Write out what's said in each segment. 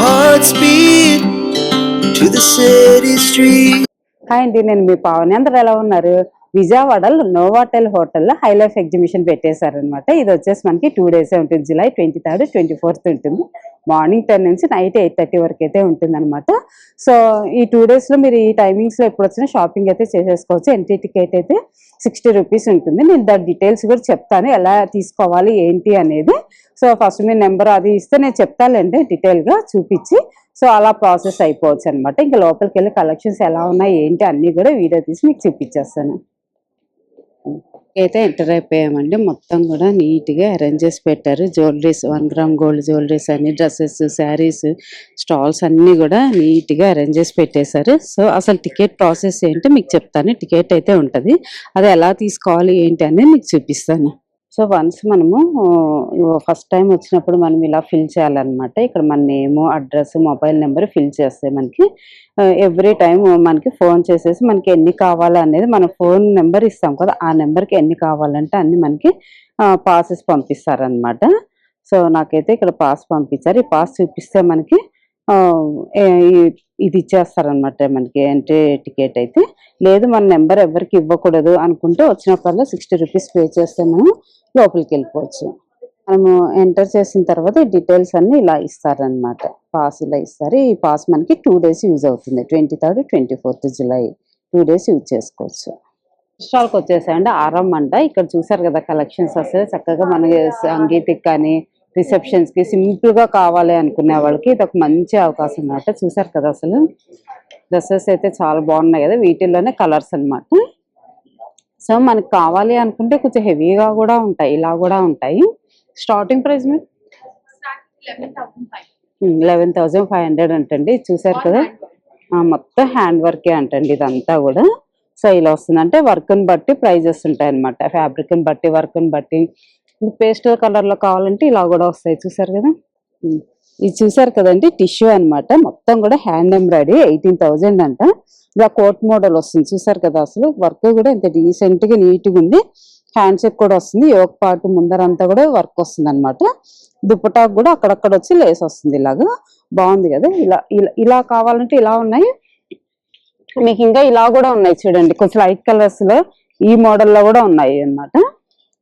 hearts beat to the city street. Hi అండి, నేను మీ పావని. అందరూ ఎలా ఉన్నారు? విజయవాడలో నోవాటెల్ హోటల్లో హై లైఫ్ ఎగ్జిబిషన్ పెట్టేశారనమాట. ఇది వచ్చేసి మనకి 2 days ఉంటుంది. July 23rd, 24th ఉంటుంది. మార్నింగ్ 10 నుంచి నైట్ 8:30 వరకు అయితే ఉంటుంది అనమాట. సో ఈ 2 daysలో మీరు ఈ టైమింగ్స్లో ఎప్పుడు వచ్చినా షాపింగ్ అయితే చేసేసుకోవచ్చు. ఎంట్రీ టికెట్ అయితే 60 రూపీస్ ఉంటుంది. నేను దాని డీటెయిల్స్ కూడా చెప్తాను, ఎలా తీసుకోవాలి ఏంటి అనేది. సో ఫస్ట్ మీ నెంబర్ అది ఇస్తే నేను చెప్తానండి డీటెయిల్గా చూపించి. సో అలా ప్రాసెస్ అయిపోవచ్చు అనమాట. ఇంకా లోపలికి వెళ్ళి కలెక్షన్స్ ఎలా ఉన్నాయి ఏంటి అన్నీ కూడా వీడియో తీసి మీకు చూపించేస్తాను. అయితే ఎంటర్ అయిపోయామండి. మొత్తం కూడా నీట్గా అరేంజ్ చేసి పెట్టారు. జ్యువెలరీస్, 1 gram గోల్డ్ జ్యువెలరీస్ అని, డ్రెస్సెస్, శారీస్, స్టాల్స్ అన్నీ కూడా నీట్గా అరేంజ్ చేసి పెట్టేశారు. సో అసలు టికెట్ ప్రాసెస్ ఏంటో మీకు చెప్తాను. టికెట్ అయితే ఉంటుంది, అది ఎలా తీసుకోవాలి ఏంటి అనేది మీకు చూపిస్తాను. సో వన్స్ మనము ఫస్ట్ టైం వచ్చినప్పుడు మనం ఇలా ఫిల్ చేయాలన్నమాట. ఇక్కడ మన నేము, అడ్రస్, మొబైల్ నెంబర్ ఫిల్ చేస్తే మనకి ఎవ్రీ టైం మనకి ఫోన్ చేసేసి మనకి ఎన్ని కావాలి అనేది మన ఫోన్ నెంబర్ ఇస్తాం కదా, ఆ నెంబర్కి ఎన్ని కావాలంటే అన్ని మనకి పాసెస్ పంపిస్తారనమాట. సో నాకైతే ఇక్కడ పాస్ పంపించారు. ఈ పాస్ చూపిస్తే మనకి ఇది ఇచ్చేస్తారనమాట మనకి ఎంట్రీ టికెట్ అయితే. లేదు మన నెంబర్ ఎవరికి ఇవ్వకూడదు అనుకుంటే వచ్చినప్పుడల్లా 60 రూపీస్ పే చేస్తే మనం లోపలికి వెళ్ళిపోవచ్చు. మనము ఎంటర్ చేసిన తర్వాత ఈ డీటెయిల్స్ అన్ని ఇలా ఇస్తారనమాట. పాస్ ఇలా ఇస్తారు. ఈ పాస్ మనకి 2 days యూజ్ అవుతుంది. 23rd, 24th July 2 days use చేసుకోవచ్చు. స్టాల్కి వచ్చేసాయండి. ఆరం అంట. ఇక్కడ చూసారు కదా కలెక్షన్స్. అసలు చక్కగా మనకి సంగీతికి కానీ రిసెప్షన్స్కి సింపుల్గా కావాలి అనుకునే వాళ్ళకి ఇది ఒక మంచి అవకాశం అన్నమాట. చూసారు కదా అసలు డ్రెస్సెస్ అయితే చాలా బాగున్నాయి కదా, వీటిల్లోనే కలర్స్ అనమాట. సో మనకి కావాలి అనుకుంటే కొంచెం హెవీగా కూడా ఉంటాయి, ఇలా కూడా ఉంటాయి. స్టార్టింగ్ ప్రైస్ మీరు 11,500 అంటండి. చూసారు కదా మొత్తం హ్యాండ్ వర్కే అంటండి ఇదంతా కూడా. సో ఇలా వస్తుంది అంటే వర్క్ని బట్టి ప్రైజెస్ ఉంటాయి అనమాట. ఫ్యాబ్రిక్ని బట్టి, వర్క్ని బట్టి. పేస్టల్ కలర్లో కావాలంటే ఇలా కూడా వస్తాయి. చూసారు కదా, ఇది చూసారు కదండి టిష్యూ అనమాట. మొత్తం కూడా హ్యాండ్ ఎంబ్రాయిడరీ. 18,000 అంట. ఇలా కోట్ మోడల్ వస్తుంది. చూసారు కదా అసలు వర్క్ కూడా ఇంత డీసెంట్గా నీట్గా ఉంది. హ్యాండ్ చెక్ కూడా వస్తుంది. యోగ పార్ట్ ముందరంతా కూడా వర్క్ వస్తుంది అనమాట. దుప్పటాకు కూడా అక్కడక్కడ వచ్చి లేస్ వస్తుంది. ఇలాగా బాగుంది కదా. ఇలా ఇలా కావాలంటే ఇలా ఉన్నాయి. మీకు ఇంకా ఇలా కూడా ఉన్నాయి చూడండి, కొంచెం లైట్ కలర్స్ లో ఈ మోడల్లో కూడా ఉన్నాయి అన్నమాట.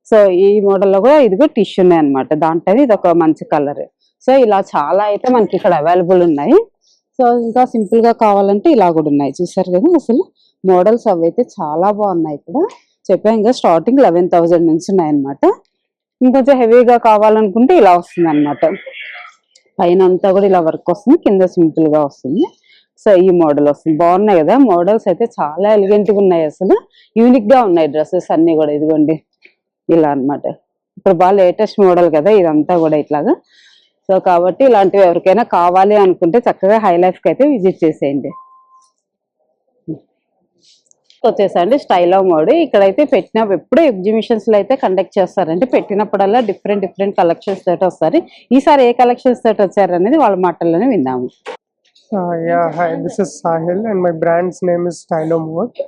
సో ఈ మోడల్లో కూడా ఇది కూడా టిష్యూనే అనమాట. దాంట్లో ఇది ఒక మంచి కలర్. సో ఇలా చాలా అయితే మనకి ఇక్కడ అవైలబుల్ ఉన్నాయి. సో ఇంకా సింపుల్ గా కావాలంటే ఇలా కూడా ఉన్నాయి. చూసారు కదా అసలు మోడల్స్ అవి అయితే చాలా బాగున్నాయి. ఇక్కడ చెప్పాను ఇంకా స్టార్టింగ్ 11,000 నుంచి ఉన్నాయన్నమాట. ఇంకొంచెం హెవీగా కావాలనుకుంటే ఇలా వస్తుంది అనమాట. పైన అంతా కూడా ఇలా వర్క్ వస్తుంది, కింద సింపుల్ గా వస్తుంది. సో ఈ మోడల్ వస్తుంది. బాగున్నాయి కదా మోడల్స్ అయితే, చాలా ఎలిగెంట్ గా ఉన్నాయి. అసలు యూనిక్ గా ఉన్నాయి డ్రెస్సెస్ అన్ని కూడా. ఇదిగోండి ఇలా అనమాట. ఇప్పుడు బాగా లేటెస్ట్ మోడల్ కదా ఇదంతా కూడా ఇట్లాగా. సో కాబట్టి ఇలాంటివి ఎవరికైనా కావాలి అనుకుంటే చక్కగా హై లైఫ్ కి అయితే విజిట్ చేసేయండి. వచ్చేసండి స్టైల్ ఆఫ్ మోడ్. ఇక్కడైతే పెట్టిన ఎప్పుడూ ఎగ్జిబిషన్స్ లో అయితే కండక్ట్ చేస్తారంటే పెట్టినప్పుడల్లా డిఫరెంట్ కలెక్షన్స్ తోటి వస్తారు. ఈసారి ఏ కలెక్షన్స్ తోటి వచ్చారు అనేది వాళ్ళ మాటల్లోనే విందాము. Yeah, hi, this is Sahil and my brand's name is Stylo Mode.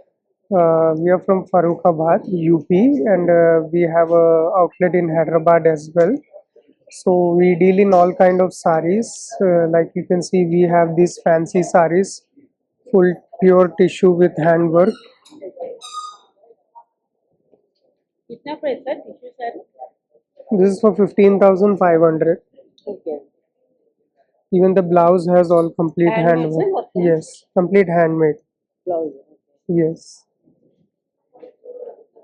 We are from Farrukhabad, UP, and we have a outlet in Hyderabad as well. So we deal in all kind of saris. Like you can see, we have these fancy saris, full pure tissue with handwork. कितना price है tissue sari? This is for 15,500. Okay. Even the blouse has all complete handwork. Yes, complete handmade. Blouse. Yes.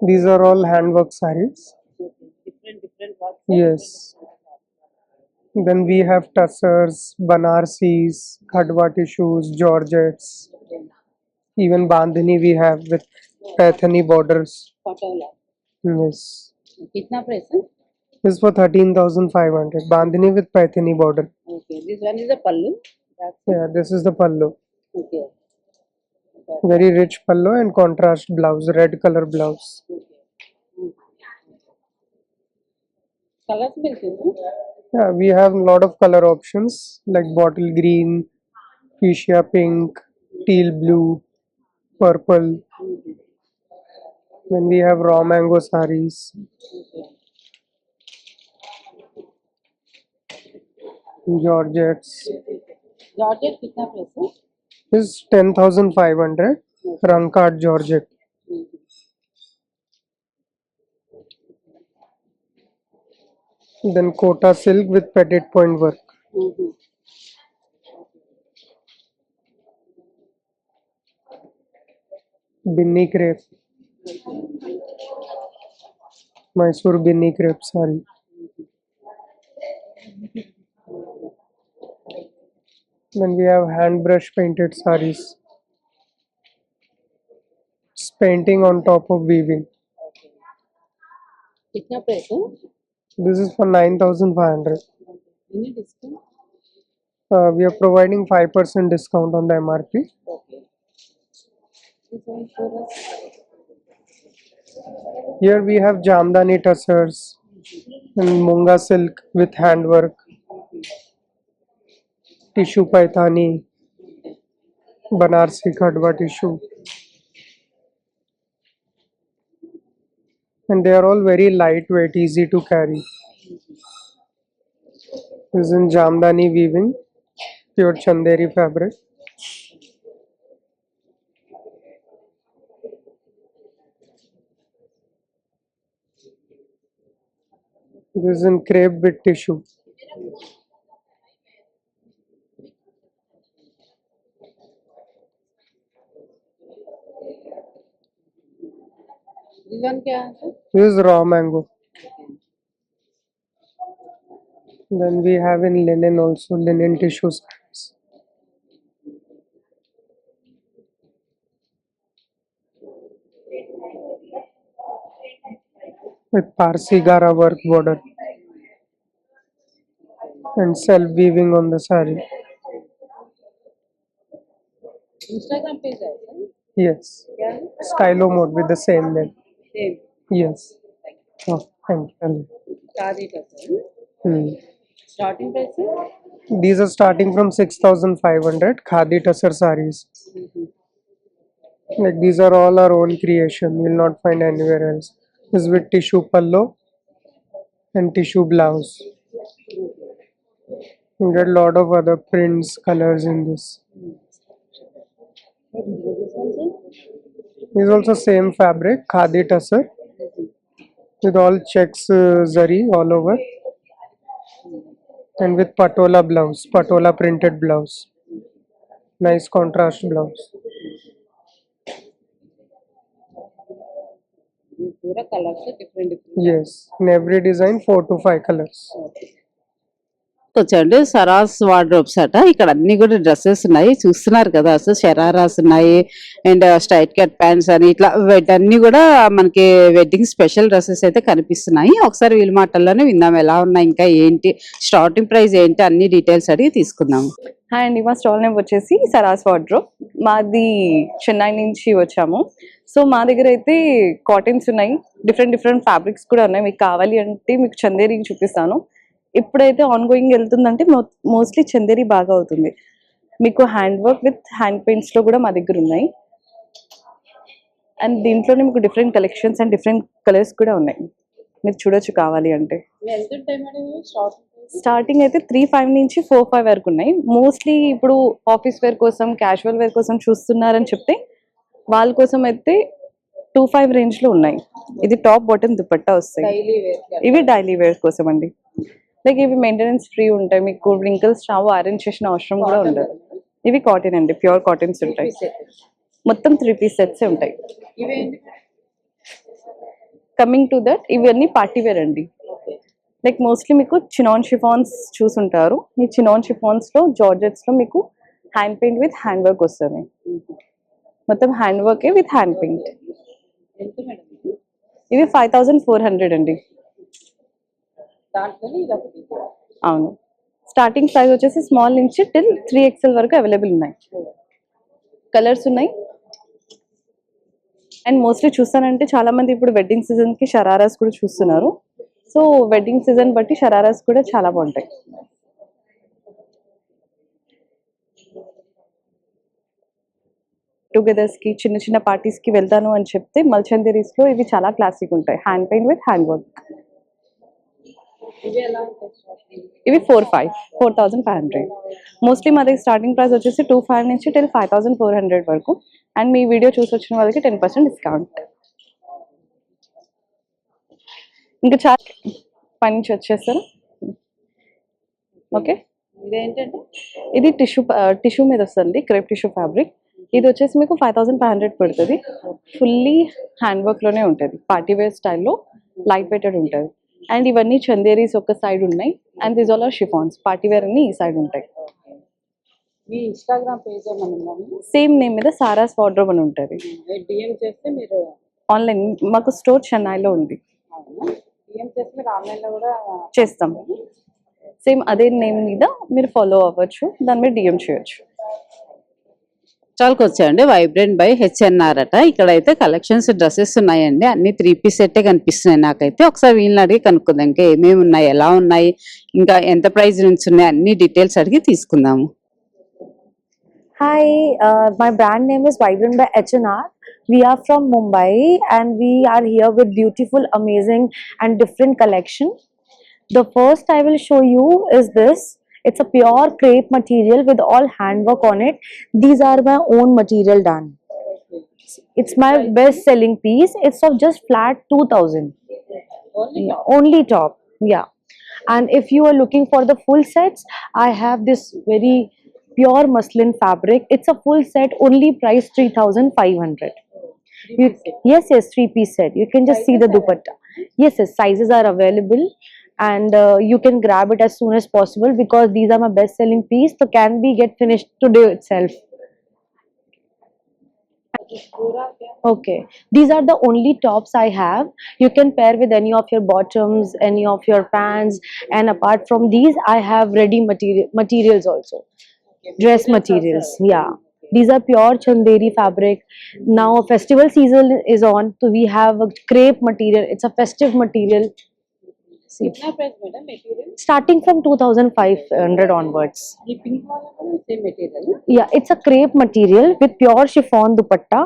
These are all handwork saris. Different work. Yes. Then we have tussars, banarsis, khadwa tissues, georgettes. Even bandhani we have with paithani borders. Patola. Yes. कितना price है? This is for 13,500. Bandhani with paithani border. Okay. This one is a pallu. Yeah, this is the pallu. Okay. Very rich pallu and contrast blouse, red color blouse. Colors मिलते हैं? Yeah, we have a lot of color options like bottle green, fuchsia pink, teal blue, purple. Then we have raw mango saris. Georgettes. Georgette कितना price है? This is 10,500. Rankart Georgette. Then Kota silk with petit point work. Binni crepe. Mysore Binni crepe saree. Then we have hand brush painted sarees. It's painting on top of weaving. कितना price है? This is for 9,500. Any discount? We are providing 5% discount on the MRP. Okay. This one for us. Here we have Jamdani tussars and Munga silk with handwork, tissue paithani, Banarsi Khadwa tissue. And they are all very lightweight, easy to carry. This is in Jamdani weaving, pure Chanderi fabric. This is in crepe with tissue. This one क्या है? This is raw mango. Then we have in linen also, linen tissue sarees. With Parsi Gara work border and self weaving on the saree. Instagram page है sir? Yes, क्या है? Stylo mode with the same name. Same. Yes. Oh, thank you. शादी का sir. Hmm. Starting price है? These are starting from 6,500 Khadi tussar sarees. Like these are all our own creation. You will not find anywhere else. This is with tissue pallo and tissue blouse. You get a lot of other prints, colors in this. This one sir? This is also same fabric, Khadi tussar, with all checks zari all over, and with patola blouse, patola printed blouse. Nice contrast blouse. ये पूरा colour से different different. Yes, in every design 4 to 5 colors. వచ్చండి Saras wardrobes అట. ఇక్కడ అన్ని కూడా dresses ఉన్నాయి, చూస్తున్నారు కదా. అసలు షరారాస్ ఉన్నాయి అండ్ స్ట్రైట్ కట్ ప్యాంట్స్ అని ఇట్లా వీటన్ని కూడా మనకి వెడ్డింగ్ స్పెషల్ డ్రెస్సెస్ అయితే కనిపిస్తున్నాయి. ఒకసారి వీళ్ళ మాటల్లోనే విందాం ఎలా ఉన్నాయి, ఇంకా ఏంటి స్టార్టింగ్ ప్రైస్ ఏంటి, అన్ని డీటెయిల్స్ అడిగి తీసుకుందాం. హాయ్ అండి, మా స్టాల్ నేమ్ వచ్చేసి సరాస్ వార్డ్రోబ్. మాది చెన్నై నుంచి వచ్చాము. సో మా దగ్గర అయితే కాటన్స్ ఉన్నాయి, డిఫరెంట్ డిఫరెంట్ ఫ్యాబ్రిక్స్ కూడా ఉన్నాయి. మీకు కావాలి అంటే మీకు చందేరి చూపిస్తాను. ఇప్పుడైతే ఆన్ గోయింగ్ వెళ్తుందంటే మోస్ట్లీ చందేరి బాగా అవుతుంది. మీకు హ్యాండ్ వర్క్ విత్ హ్యాండ్ పెయింట్స్లో కూడా మా దగ్గర ఉన్నాయి. అండ్ దీంట్లోనే మీకు different collections and different colours కూడా ఉన్నాయి, మీరు చూడొచ్చు కావాలి అంటే. స్టార్టింగ్ అయితే 3,500 నుంచి 4,500 వరకు ఉన్నాయి. మోస్ట్లీ ఇప్పుడు ఆఫీస్ వేర్ కోసం, క్యాజువల్ వేర్ కోసం చూస్తున్నారని చెప్తే వాళ్ళ కోసం అయితే 2,500 రేంజ్లో ఉన్నాయి. ఇది టాప్ బాటమ్ దుపట్టా వస్తాయి. ఇవి డైలీ వేర్ కోసం అండి. లైక్ ఇవి మెయింటెనెన్స్ ఫ్రీ ఉంటాయి, మీకు రింకిల్స్ రావు, ఐరన్ చేసిన అవసరం కూడా ఉండదు. ఇవి కాటన్ అండి, ప్యూర్ కాటన్స్ ఉంటాయి. మొత్తం 3 పీస్ సెట్స్ ఉంటాయి. కమింగ్ టు దట్, ఇవన్నీ పార్టీ వేర్ అండి. లైక్ మోస్ట్లీ మీకు చినాన్ షిఫాన్స్ చూసుంటారు. ఈ చినాన్ షిఫాన్స్లో జార్జెట్స్లో మీకు hand paint with hand work వస్తుంది. మొత్తం హ్యాండ్ వర్కే విత్ హ్యాండ్ పెయింట్. ఇవి 5,400 అండి. అవును, స్టార్టింగ్ సైజ్ వచ్చేసి స్మాల్ నుంచి టిల్ 3XL వరకు అవైలబుల్ ఉన్నాయి. కలర్స్ ఉన్నాయి. అండ్ మోస్ట్లీ చూస్తానంటే చాలా మంది ఇప్పుడు వెడ్డింగ్ సీజన్కి షరారాస్ కూడా చూస్తున్నారు. సో వెడ్డింగ్ సీజన్ బట్టి షరారాస్ కూడా చాలా బాగుంటాయి. టుగెదర్స్కి, చిన్న చిన్న పార్టీస్కి వెళ్తాను అని చెప్తే మల్చందేరీస్లో ఇవి చాలా క్లాసిక్ ఉంటాయి. Hand paint with hand work. ఇవి 4,500 మోస్ట్లీ మా దగ్గర స్టార్టింగ్ ప్రైస్ వచ్చేసి 2,500 నుంచి టిల్ 5,400 వరకు. అండ్ మీ వీడియో చూసి వచ్చిన వాళ్ళకి 10% డిస్కౌంట్. ఇంకా చాలా పని నుంచి వచ్చేస్తారు. ఓకే, ఇది టిష్యూ మీద వస్తుంది, క్రేప్ టిష్యూ ఫ్యాబ్రిక్. ఇది వచ్చేసి మీకు 5,500 పడుతుంది. ఫుల్లీ హ్యాండ్ వర్క్ లోనే ఉంటుంది, పార్టీ వేర్ స్టైల్లో లైట్ వెయిటెడ్ ఉంటుంది. అండ్ ఇవన్నీ చందేరీస్ ఒక సైడ్ ఉన్నాయి. And this all are chiffons, party wear అన్ని ఈ సైడ్ ఉంటాయి. మీ ఇన్స్టాగ్రామ్ పేజ్ ఏమన్నా సేమ్ నేమ్ మీద సారాస్ వార్డ్రోబ్ అని ఉంటుంది. డిఎం చేస్తే మీరు ఆన్లైన్ మాకు స్టోర్ చెన్నైలో ఉంది. డిఎం చేస్తే మీరు ఆన్లైన్లో కూడా చేస్తాం. సేమ్ అదే నేమ్ మీద మీరు ఫాలో అవ్వచ్చు, దాని మీద డిఎం చేయొచ్చు. స్టాల్కి వచ్చాయండి, వైబ్రెంట్ బై హెచ్ఎన్ఆర్ అట. ఇక్కడైతే కలెక్షన్స్ డ్రెస్సెస్ ఉన్నాయండి, అన్ని 3 పీస్ సెట్టే కనిపిస్తున్నాయి నాకైతే. ఒకసారి వీళ్ళని అడిగి కనుక్కుందాం ఇంకా ఏమేమి ఉన్నాయి, ఎలా ఉన్నాయి, ఇంకా ఎంత ప్రైస్ నుంచి ఉన్నాయి, అన్ని డీటెయిల్స్ అడిగి తీసుకుందాము. Hi, my brand name is Vibrant by H&R. We are from Mumbai and we are here with beautiful, amazing and different collection. The first I will show you is this. It's a pure crepe material with all handwork on it. These are my own material done. It's my best selling piece. It's of just flat 2,000. Only top. Yeah. And if you are looking for the full sets, I have this very pure muslin fabric. It's a full set, only price 3,500. Yes, 3-piece set. You can just see the dupatta. Yes, sizes are available and you can grab it as soon as possible because these are my best selling piece, so can be get finished today itself. Okay, these are the only tops I have. You can pair with any of your bottoms, any of your pants, and apart from these I have ready materials also. Dress materials, yeah. These are pure chanderi fabric. Now festival season is on, so we have a crepe material. It's a festive material. See, starting from 2,500 onwards. Yeah, it's a crepe material with pure chiffon dupatta.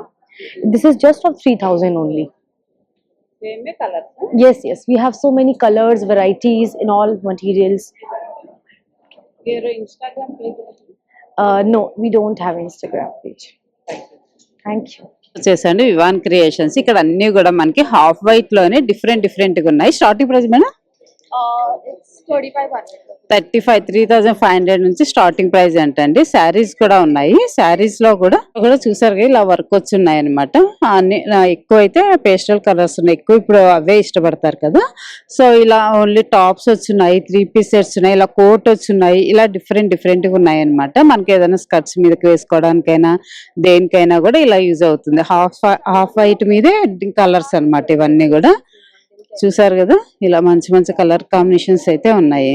This is just of 3,000 only. Yes, we have so many colors, varieties in all materials. Your Instagram page? No, we don't have Instagram page. Thank you. వచ్చేసండి Vivaan creations. ఇక్కడ అన్ని కూడా మనకి half white లోనే different గా ఉన్నాయి. Starting price madam It's 3,500. 3,500 నుంచి starting price ఏంటండి. శారీస్ కూడా ఉన్నాయి. శారీస్ లో కూడా చూసారు ఇలా వర్క్ వచ్చి ఉన్నాయి అనమాట. అన్ని ఎక్కువ అయితే పేస్టల్ కలర్స్ ఉన్నాయి, ఎక్కువ ఇప్పుడు అవే ఇష్టపడతారు కదా. సో ఇలా ఓన్లీ టాప్స్ వచ్చున్నాయి, 3 పీస్ సెట్స్ ఉన్నాయి, ఇలా కోట్ వచ్చున్నాయి, ఇలా డిఫరెంట్ గా ఉన్నాయి అనమాట. మనకి ఏదైనా స్కర్ట్స్ మీదకి వేసుకోవడానికైనా దేనికైనా కూడా ఇలా యూజ్ అవుతుంది. హాఫ్ వైట్ మీదే కలర్స్ అన్నమాట ఇవన్నీ కూడా. చూసారు కదా ఇలా మంచి కలర్ కాంబినేషన్స్ అయితే ఉన్నాయి.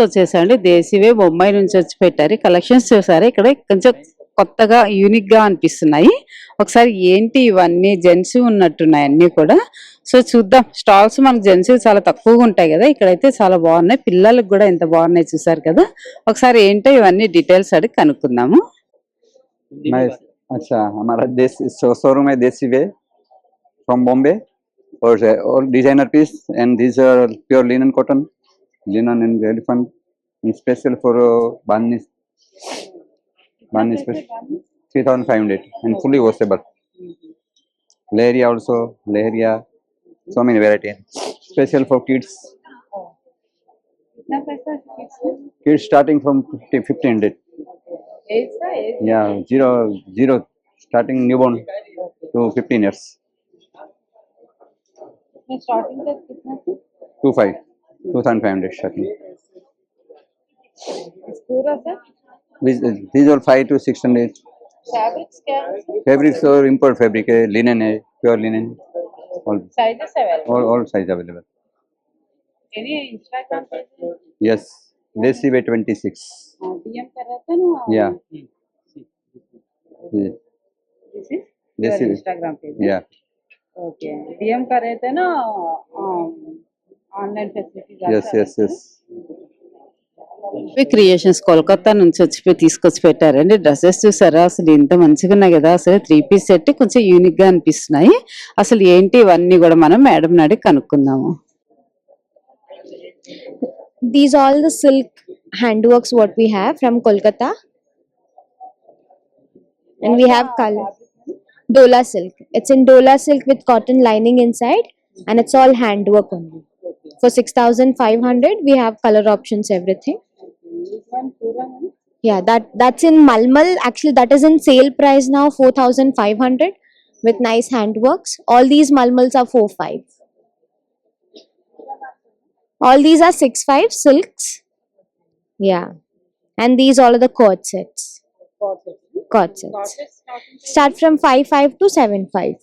వచ్చేసండి దేశీవే బొంబాయి నుంచి వచ్చి పెట్టారు. కలెక్షన్స్ చూసారా ఇక్కడ కొంచెం కొత్తగా యూనిక్ గా అనిపిస్తున్నాయి. ఒకసారి ఏంటి ఇవన్నీ జెంట్స్ ఉన్నట్టున్నాయి అన్ని కూడా. సో చూద్దాం. స్టాల్స్ మనకు జెంట్స్ చాలా తక్కువగా ఉంటాయి కదా, ఇక్కడైతే చాలా బాగున్నాయి. పిల్లలకు కూడా ఎంత బాగున్నాయి చూసారు కదా. ఒకసారి ఏంటో ఇవన్నీ డీటెయిల్స్ అడిగి కనుక్కుందాము. अच्छा, हमारा देश शोरूम है देसी वे फ्रॉम बॉम्बे और designer piece and these are pure linen and elephant special for Bani special 3,500 and fully washable. Leheria also, so many variety special for kids. Kids starting from 1,500. Yeah, zero starting newborn to 15 years. Starting से कितना? 2,500 starting. पूरा sir These are 5 to 600. Fabrics क्या है? Fabrics और import fabric है, linen है, pure linen. Sizes available? All size available. Any Instagram page? Yes, Desi Way 26. DM कर रहे थे ना? Yeah. This is Desi. Instagram page? Yeah. Okay, DM कर रहे थे ना online facilities? Yes. Creations Kolkata నుంచి వచ్చి తీసుకొచ్చి పెట్టారండి. డ్రెస్సెస్ చూసారా అసలు ఎంత మంచిగా ఉన్నాయి కదా. అసలు 3 పీస్ సెట్ కొంచెం యూనిక్ గా అనిపిస్తున్నాయి. అసలు ఏంటి ఇవన్నీ కూడా మనం మేడం అడిగి కనుక్కుందాము. These all the silk handworks what we have from Kolkata, and we have color Dola silk. It's in Dola silk with cotton lining inside, and it's all handwork only. For 6,500, we have color options, everything. Yeah, that's in Malmal. Actually, that is in sale price now, 4,500 with nice handworks. All these Malmals are 4,500. All these are 6,500 silks. Yeah, and these all are the cord sets. Cord sets. Start from 5,500 to 7,500.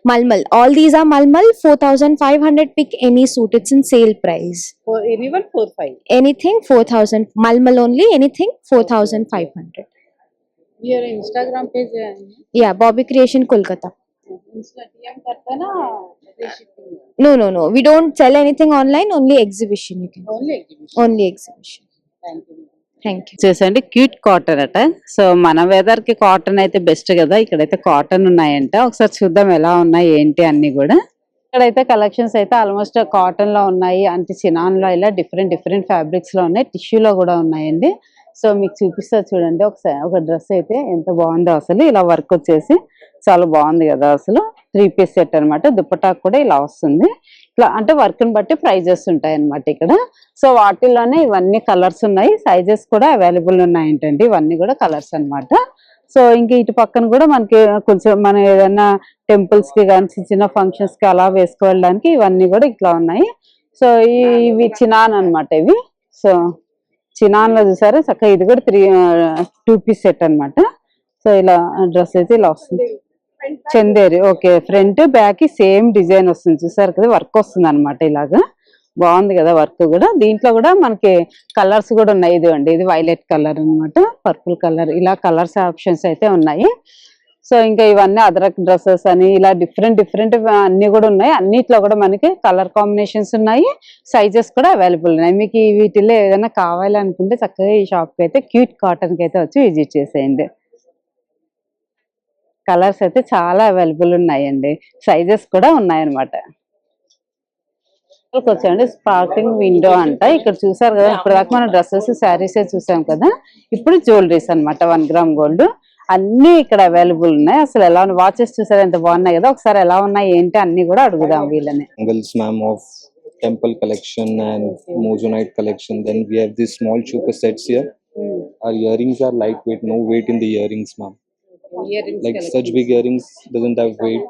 Malmal. All these are Malmal. 4,500. Pick any suit. It's in sale price. For anyone 4-5. Anything 4,000. Malmal only. Anything 4,500. Your Instagram page है? Yeah, Bobby Creation Kolkata. Insta DM करता ना shipping. No. We don't sell anything online. Only exhibition you can. Only exhibition. Only exhibition. Thank you. Thank you. చేసండి cute cotton అట. So మన weather కి cotton అయితే best కదా. ఇక్కడైతే cotton ఉన్నాయంట. ఒకసారి చూద్దాం ఎలా ఉన్నాయి ఏంటి అన్ని కూడా. ఇక్కడైతే కలెక్షన్స్ అయితే ఆల్మోస్ట్ కాటన్ లో ఉన్నాయి, అంటే చినాన్ లో ఇలా డిఫరెంట్ ఫ్యాబ్రిక్స్ లో ఉన్నాయి, టిష్యూలో కూడా ఉన్నాయండి. సో మీకు చూపిస్తా చూడండి. ఒకసారి ఒక డ్రెస్ అయితే ఎంత బాగుందో అసలు. ఇలా వర్క్ వచ్చేసి చాలా బాగుంది కదా అసలు. 3 పీస్ సెట్ అనమాట. దుప్పటాకు కూడా ఇలా వస్తుంది. ఇట్లా అంటే వర్క్ ని బట్టి ప్రైజెస్ ఉంటాయి అనమాట ఇక్కడ. సో వాటిల్లోనే ఇవన్నీ కలర్స్ ఉన్నాయి, సైజెస్ కూడా అవైలబుల్ ఉన్నాయంటండి. ఇవన్నీ కూడా కలర్స్ అన్నమాట. సో ఇంక ఇటు పక్కన కూడా మనకి కొంచెం మనం ఏదైనా టెంపుల్స్ కి కానీ చిన్న ఫంక్షన్స్ కి అలా వేసుకోవడానికి ఇవన్నీ కూడా ఇట్లా ఉన్నాయి. సో ఇవి చినాన్ అనమాట ఇవి. సో చినాన్ లో చూసారు చక్కగా. ఇది కూడా 2 పీస్ సెట్ అనమాట. సో ఇలా డ్రెస్ అయితే ఇలా వస్తుంది. Chanderi. Okay, front back same design వస్తుంది చూసారు కదా. వర్క్ వస్తుంది అనమాట ఇలాగా. బాగుంది కదా వర్క్ కూడా. దీంట్లో కూడా మనకి కలర్స్ కూడా ఉన్నాయి. ఇది అండి, ఇది వైలెట్ కలర్ అనమాట, పర్పుల్ కలర్, ఇలా కలర్స్ ఆప్షన్స్ అయితే ఉన్నాయి. సో ఇంకా ఇవన్నీ అదరక్ డ్రెస్సెస్ అని ఇలా డిఫరెంట్ అన్ని కూడా ఉన్నాయి. అన్నిట్లో కూడా మనకి కలర్ కాంబినేషన్స్ ఉన్నాయి, సైజెస్ కూడా అవైలబుల్ ఉన్నాయి. మీకు వీటిలో ఏదైనా కావాలనుకుంటే చక్కగా ఈ షాప్ కి అయితే క్యూట్ కాటన్ కి అయితే వచ్చి విజిట్ చేసేయండి. కలర్స్ అయితే చాలా అవైలబుల్ ఉన్నాయండి, సైజెస్ కూడా ఉన్నాయన్నమాట. వచ్చండి స్పార్కింగ్ విండో అంట. ఇక్కడ చూసారు కదా, ఇప్పుడు దాకా మనం డ్రెస్సెస్ శారీస్ చూసాం కదా. ఇప్పుడు జ్యువెలరీస్ అనమాట. 1 గ్రామ్ గోల్డ్ అన్ని ఇక్కడ అవైలబుల్ ఉన్నాయి. అసలు ఎలా వాచెస్ చూసారు ఎంత బాగున్నాయి కదా. ఒకసారి ఎలా ఉన్నాయి ఏంటి అన్ని కూడా అడుగుదాం వీళ్ళని. Angles ma'am of temple collection and moissanite collection. Then we have these small choker sets here. Our earrings are lightweight, no weight in the earrings ma'am. Like such big earrings doesn't have weight.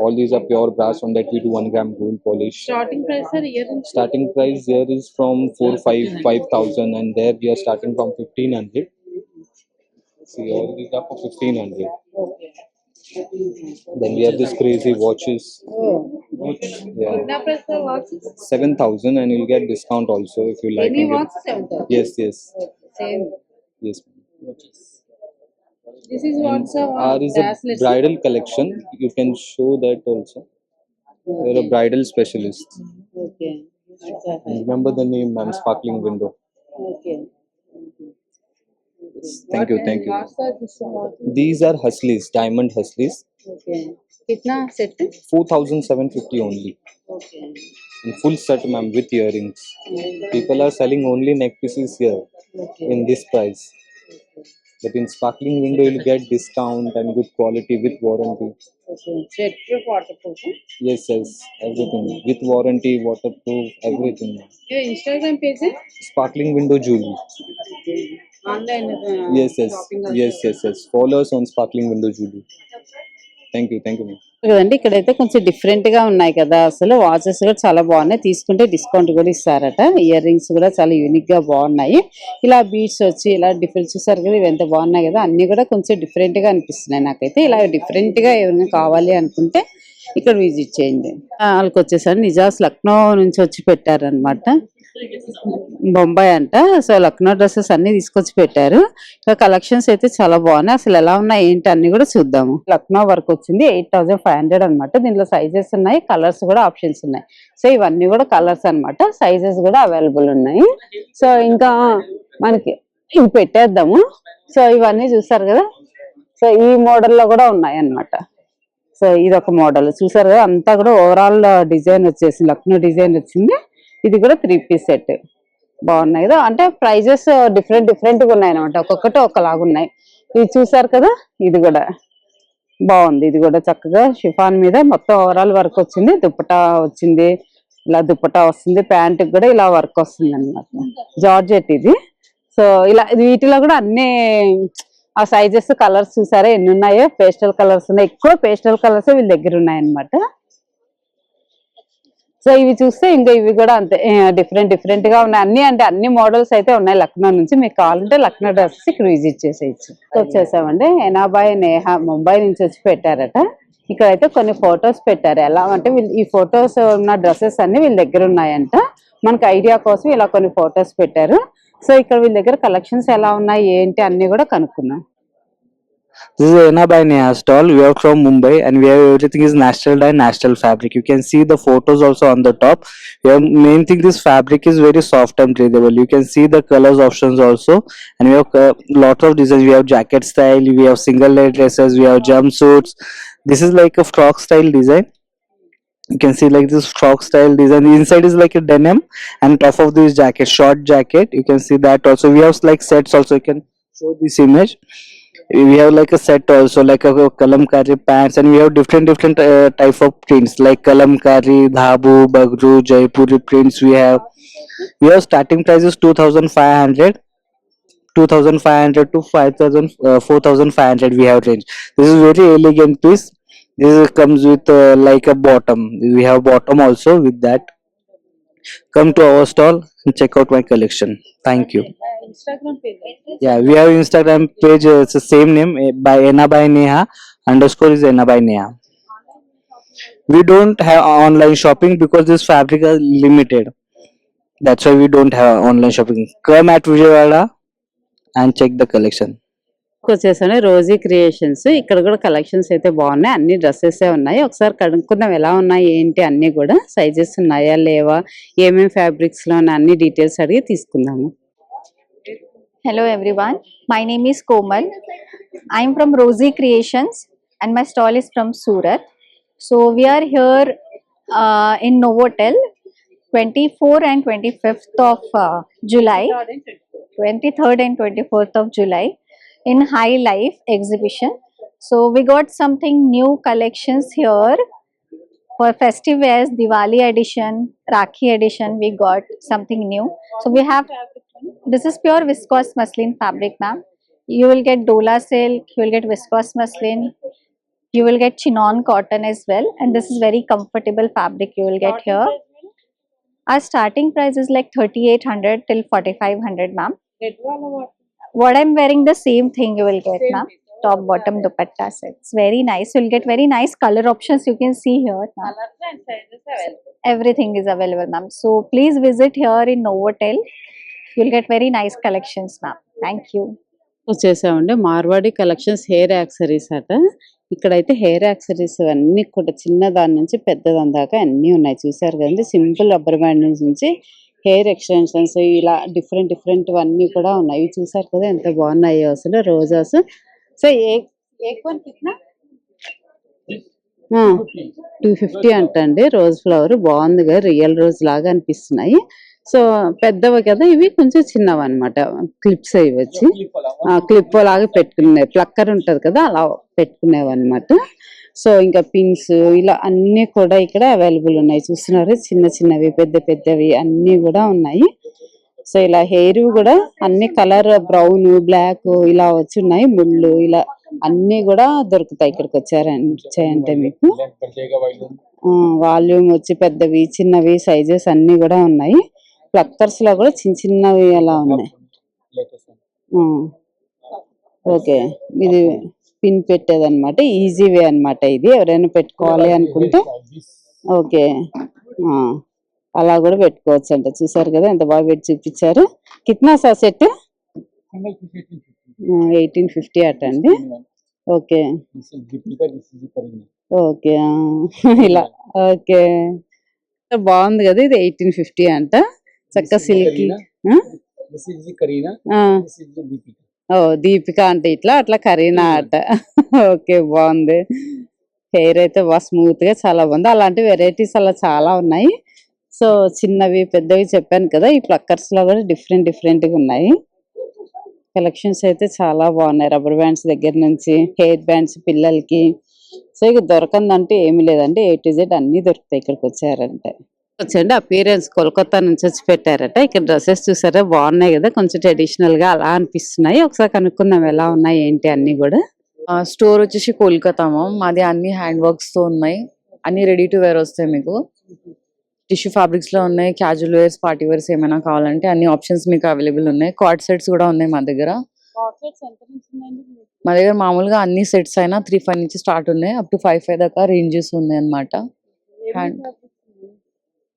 All these are pure brass. On that we do 1 gram gold polish. Starting price sir earrings? Starting price here is from 5,000 and there we are starting from 1,500. See, all these are for 1,500. Okay. Then we have this crazy watches. Oh. Yeah. Kitna price sir watches? 7,000 and you'll get discount also if you like. Any watch 7,000? Yes. Okay. Same. Yes. This is what sir? Ours is a bridal collection. You can show that also. We're a bridal specialist. Okay. And remember the name, ma'am. Sparkling Window. Okay. Thank you. What sir this watch? These are Husleys, diamond Husleys. Okay. Kitna set? 4,750 only. Okay. In full set, ma'am, with earrings. People are selling only neck pieces here Okay. in this price. But in Sparkling Window, you'll get discount and good quality with warranty. Okay. Waterproof, waterproof. Yes, everything with warranty, waterproof, everything. Your Instagram page is? Sparkling Window Jewelry. Online Yes. shopping also. Yes. Follow us on Sparkling Window Jewelry. Thank you, ma'am. కదండి. ఇక్కడైతే కొంచెం different గా ఉన్నాయి కదా. అసలు watches కూడా చాలా బాగున్నాయి. తీసుకుంటే డిస్కౌంట్ కూడా ఇస్తారట. ఇయర్ రింగ్స్ కూడా చాలా యూనిక్ గా బాగున్నాయి. ఇలా బీడ్స్ వచ్చి ఇలా డిఫరెంట్ చూసారు కదా, ఇవి ఎంత బాగున్నాయి కదా. అన్ని కూడా కొంచెం డిఫరెంట్ గా అనిపిస్తున్నాయి నాకైతే. ఇలా డిఫరెంట్ గా ఎవరైనా కావాలి అనుకుంటే ఇక్కడ విజిట్ చేయండి. వాళ్ళకి వచ్చేసరి నిజాస్ లక్నో నుంచి వచ్చి పెట్టారనమాట. బొంబాయి అంట. సో లక్నో డ్రెస్సెస్ అన్ని తీసుకొచ్చి పెట్టారు. ఇంకా కలెక్షన్స్ అయితే చాలా బాగున్నాయి. అసలు ఎలా ఉన్నాయి ఏంటి అన్ని కూడా చూద్దాము. లక్నో వర్క్ వచ్చింది 8,500 అనమాట. దీంట్లో సైజెస్ ఉన్నాయి, కలర్స్ కూడా ఆప్షన్స్ ఉన్నాయి. సో ఇవన్నీ కూడా కలర్స్ అనమాట. సైజెస్ కూడా అవైలబుల్ ఉన్నాయి. సో ఇంకా మనకి ఇవి పెట్టేద్దాము. సో ఇవన్నీ చూసారు కదా. సో ఈ మోడల్ లో కూడా ఉన్నాయి అన్నమాట. సో ఇది ఒక మోడల్ చూసారు కదా. అంతా కూడా ఓవరాల్ డిజైన్ వచ్చేసి లక్నో డిజైన్ వచ్చింది. ఇది కూడా 3 పీస్ సెట్. బాగున్నాయి కదా, అంటే ప్రైజెస్ డిఫరెంట్ డిఫరెంట్ గా ఉన్నాయి అనమాట, ఒక్కొక్కటి ఒకలాగా ఉన్నాయి. ఇది చూసారు కదా, ఇది కూడా బాగుంది. ఇది కూడా చక్కగా షిఫాన్ మీద మొత్తం ఓవరాల్ వర్క్ వచ్చింది, దుప్పటా వచ్చింది, ఇలా దుప్పటా వస్తుంది, ప్యాంట్ కూడా ఇలా వర్క్ వస్తుంది అనమాట. జార్జెట్ ఇది. సో ఇలా వీటిలో కూడా అన్ని ఆ సైజెస్ కలర్స్ చూసారా ఎన్ని ఉన్నాయో, పేస్టల్ కలర్స్ ఉన్నాయి, ఎక్కువ పేస్టల్ కలర్స్ వీళ్ళ దగ్గర ఉన్నాయన్నమాట. సో ఇవి చూస్తే ఇంకా ఇవి కూడా అంతే డిఫరెంట్ డిఫరెంట్ గా ఉన్నాయి అన్ని, అంటే అన్ని మోడల్స్ అయితే ఉన్నాయి లక్నో నుంచి. మీకు కావాలంటే లక్నో డ్రెస్సెస్ ఇక్కడ విజిట్ చేసేయచ్చు. వచ్చేసామండి, ఎనాబాయ్ నేహా ముంబై నుంచి వచ్చి పెట్టారట. ఇక్కడైతే కొన్ని ఫొటోస్ పెట్టారు. ఎలా అంటే ఈ ఫొటోస్ ఉన్న డ్రెస్సెస్ అన్ని వీళ్ళ దగ్గర ఉన్నాయంట. మనకు ఐడియా కోసం ఇలా కొన్ని ఫొటోస్ పెట్టారు. సో ఇక్కడ వీళ్ళ దగ్గర కలెక్షన్స్ ఎలా ఉన్నాయి ఏంటి అన్ని కూడా కనుక్కున్నాం. This is Ena by Neha stall. We are from Mumbai and we have everything is natural dye, natural fabric. You can see the photos also on the top. We have main thing, this fabric is very soft and breathable. You can see the colors options also, and we have lots of designs. We have jacket style, we have single layer dresses, we have jumpsuits. This is like a frock style design. You can see like this frock style design. The inside is like a denim and top of this jacket, short jacket. You can see that also. We have like sets also. You can show this image. We have like a set also, like a kalamkari pants, and we have different type of prints like kalamkari, dhabu, bagru, jaipuri prints. We have starting price is 2500 to 5000 4500. We have range. This is very elegant piece. This comes with like a bottom. We have bottom also with that. Come to our stall and check out my collection. Thank you. Instagram page. Yeah, we have Instagram page. It's the same name, by Ena by Neha _ is Ena by Neha. We don't have online shopping because this fabric is limited. That's why we don't have online shopping. Come at Vijayawada and check the collection. వచ్చేసాను Rosie creations. ఇక్కడ కూడా collections అయితే బాగున్నాయి, అన్ని dresses ఉన్నాయి. ఒకసారి కనుక్కుందాం ఎలా ఉన్నాయి ఏంటి అన్ని కూడా, సైజెస్ ఉన్నాయా లేవా, ఏమేమి ఫ్యాబ్రిక్స్ లో అన్ని డీటెయిల్స్ అడిగి తీసుకుందాము. Hello everyone, my name is Komal. I am from Rosy Creations and my stall is from Surat. So we are here in Novotel 24 and 25th of July, 23rd and 24th of July in High Life exhibition. So we got something new collections here for festive wears, Diwali edition, Rakhi edition. We got something new. So we have, this is pure viscose muslin fabric, ma'am. You will get dola silk, you will get viscose muslin, you will get chinon cotton as well, and this is very comfortable fabric you will get here. Our starting price is like 3800 till 4500, ma'am. What I'm wearing, the same thing you will get, ma'am. Top bottom dupatta sets, very nice. You'll get very nice color options. You can see here, everything is available, ma'am. So please visit here in Novotel. You'll get very nice collections, ma'am. Thank you. వచ్చేసామండి, Marwadi collections hair accessories అట. ఇక్కడైతే hair accessories అన్ని కూడా చిన్న దాని నుంచి పెద్ద దాని దాకా అన్ని ఉన్నాయి. చూసారు కదండి, సింపుల్ రబ్బర్ బ్యాండిల్స్ నుంచి హెయిర్ ఎక్స్టెన్షన్స్ ఇలా డిఫరెంట్ డిఫరెంట్ అన్ని కూడా ఉన్నాయి. ఇవి చూసారు కదా ఎంత బాగున్నాయో అసలు, రోజాస్. సో 250 అంటండి రోజ్ ఫ్లవర్, బాగుందిగా, రియల్ రోజ్ లాగా అనిపిస్తున్నాయి. సో పెద్దవి కదా ఇవి, కొంచెం చిన్నవి అనమాట, క్లిప్స్ అవి వచ్చి క్లిప్ లాగా పెట్టుకునే ప్లక్కర్ ఉంటది కదా అలా పెట్టుకునేవి అనమాట. సో ఇంకా పిన్స్ ఇలా అన్ని కూడా ఇక్కడ అవైలబుల్ ఉన్నాయి. చూస్తున్నారు, చిన్న చిన్నవి పెద్ద పెద్దవి అన్ని కూడా ఉన్నాయి. సో ఇలా హెయిర్ కూడా అన్ని కలర్ బ్రౌన్ బ్లాక్ ఇలా వచ్చి ఉన్నాయి, ముళ్ళు ఇలా అన్ని కూడా దొరుకుతాయి. ఇక్కడికి వచ్చాయంటే మీకు వాల్యూమ్ వచ్చి పెద్దవి చిన్నవి సైజెస్ అన్ని కూడా ఉన్నాయి. ప్లక్కర్స్ లో కూడా చిన్న చిన్నవి అలా ఉన్నాయి. ఓకే, ఇది పిన్ పెట్టేది అనమాట, ఈజీ వే అనమాట. ఇది ఎవరైనా పెట్టుకోవాలి అనుకుంటే ఓకే అలా కూడా పెట్టుకోవచ్చు అంట. చూసారు కదా ఎంత బాగా పెట్టి చూపించారు. కిట్నా సా సెట్ 1850 అట అండి. ఓకే ఓకే ఇలా ఓకే, బాగుంది కదా ఇది. 1850 అంట, చక్క సిల్కీ. ఓ దీపిక అంటే ఇట్లా, అట్లా కరీనా అట. ఓకే బాగుంది. హెయిర్ అయితే బాగా స్మూత్ గా చాలా బాగుంది. అలాంటి వెరైటీస్ అలా చాలా ఉన్నాయి. సో చిన్నవి పెద్దవి చెప్పాను కదా, ఈ ప్లక్కర్స్ లో కూడా డిఫరెంట్ గా ఉన్నాయి. కలెక్షన్స్ అయితే చాలా బాగున్నాయి. రబ్బర్ బ్యాండ్స్ దగ్గర నుంచి హెయిర్ బ్యాండ్స్ పిల్లలకి. సో ఇక దొరకందంటే ఏమి లేదండి, A to Z అన్ని దొరుకుతాయి ఇక్కడికి వచ్చారంటే. వచ్చండి అపీరెన్స్ కోల్కతా నుంచి వచ్చి పెట్టారట. ఇక్కడ డ్రెస్సెస్ చూసారా బాగున్నాయి కదా, కొంచెం ట్రెడిషనల్ గా అలా అనిపిస్తున్నాయి. ఒకసారి కనుక్కుందాం ఎలా ఉన్నాయి ఏంటి అన్ని కూడా. స్టోర్ వచ్చేసి కోల్కతా మాది, అన్ని హ్యాండ్ వర్క్స్ తో ఉన్నాయి, అన్ని రెడీ టు వేర్ వస్తాయి మీకు. టిష్యూ ఫ్యాబ్రిక్స్ లో ఉన్నాయి, క్యాజువల్ వేర్స్ పార్టీ వేర్స్ ఏమైనా కావాలంటే అన్ని ఆప్షన్స్ మీకు అవైలబుల్ ఉన్నాయి. కార్డ్ సెట్స్ కూడా ఉన్నాయి మా దగ్గర. మా దగ్గర మామూలుగా అన్ని సెట్స్ అయినా 3,500 నుంచి స్టార్ట్ ఉన్నాయి, అప్ టు 5,500 దాకా రేంజెస్ ఉన్నాయి అన్నమాట.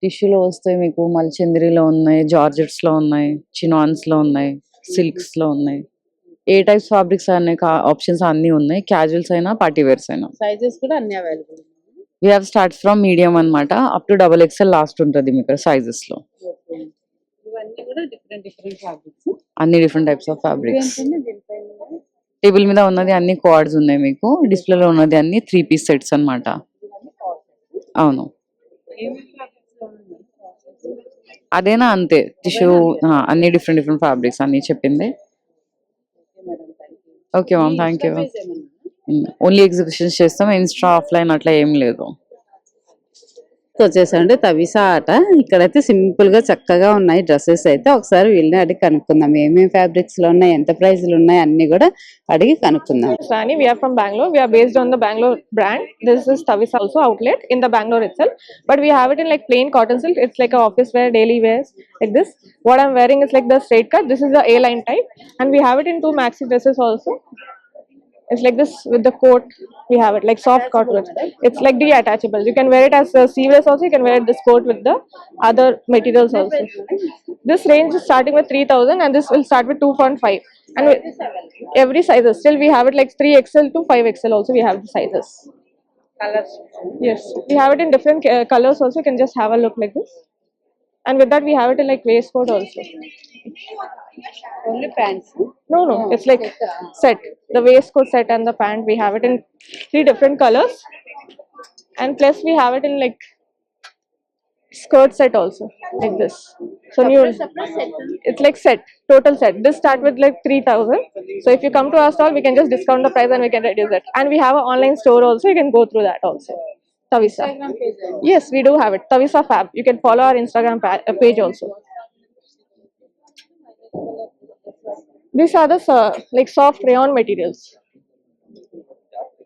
టిష్యూలో వస్తాయి మీకు, మళ్ళీ చంద్రిలో ఉన్నాయి, జార్జెట్స్ లో ఉన్నాయి, చినాన్స్ లో ఉన్నాయి, సిల్క్స్ లో ఉన్నాయి. ఏ టైప్స్ ఫ్యాబ్రిక్స్ అనే ఆప్షన్స్ అన్ని ఉన్నాయి, క్యాజువల్స్ అయినా పార్టీ వేర్స్ అయినా. సైజెస్ కూడా అన్ని available. We have start from medium అన్నమాట, అప్ టు XXL లాస్ట్ ఉంటుంది మీకు సైజెస్ లో. ఇవన్నీ కూడా డిఫరెంట్ ఫ్యాబ్రిక్స్, అన్ని different types of fabrics. Table మీద ఉన్నది అన్ని కార్డ్స్ ఉన్నాయి మీకు, డిస్ప్లేలో ఉన్నది అన్ని 3 piece సెట్స్ అన్నమాట. అవును అదేనా, అంతే టిష్యూ అన్ని డిఫరెంట్ ఫ్యాబ్రిక్స్ అన్ని చెప్పింది. Okay ma'am, thank you. Only exhibitions చేస్తాం, ఇన్స్టా ఆఫ్లైన్ అట్లా ఏం లేదు. వచ్చేసండి తవిసా ఆట. ఇక్కడైతే సింపుల్ గా చక్కగా ఉన్నాయి డ్రెస్సెస్ అయితే. ఒకసారి వీళ్ళని అడిగి కనుక్కుందాం ఏమేమి ఫ్యాబ్రిక్స్ లో ఉన్నాయి, ఎంత ప్రైస్లు ఉన్నాయి అన్ని కూడా అడిగి కనుక్కుందాం. Sani, we are from Bangalore. We are based on the Bangalore brand. This is Tavisa also outlet in the Bangalore itself. But we have it in like plain cotton silk. It's like a office wear, daily wears like this. What I'm wearing is like the straight cut. This is the A-line type. And we have it in 2 maxi dresses also. It's like this with the coat. We have it like soft cotton. It's like detachable. You can wear it as a sleeveless also. You can wear this coat with the other materials also. This range is starting with 3,000 and this will start with 2.5. And every sizes. Still we have it like 3XL to 5XL also. We have the sizes. Colors. Yes, we have it in different colors also. You can just have a look like this. And with that we have it in like waistcoat also. Only pants? No, it's like set. The waistcoat set and the pant, we have it in 3 different colors. And plus we have it in like skirt set also, like this. So new, it's like set, total set. This start with like 3,000. So if you come to our stall, we can just discount the price and we can reduce it. And we have an online store also. You can go through that also. Tavisa. Yes, we do have it. Tavisa Fab. You can follow our Instagram page also. These are the like soft rayon materials,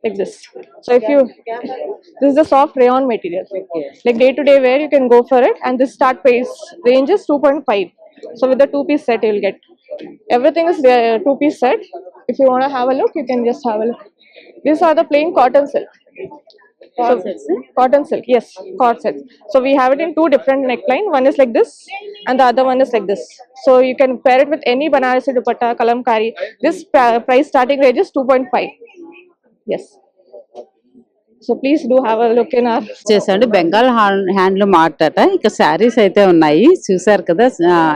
like this. So if you, this is the soft rayon material, like day to day wear you can go for it. And this start price range is 2.5. So with the 2-piece set you will get everything is 2-piece set. If you want to have a look, you can just have a look. These are the plain cotton silk. Cotton silk, yes, cord sets. So we have it in 2 different neckline. One is like this and the other one is like this. So you can pair it with any Banarasi dupatta, kalamkari. This price starting range is 2.5. Yes. So please do have a look in our. చేసండి Bengal handloom art అట. ఇక శారీస్ అయితే ఉన్నాయి, చూసారు కదా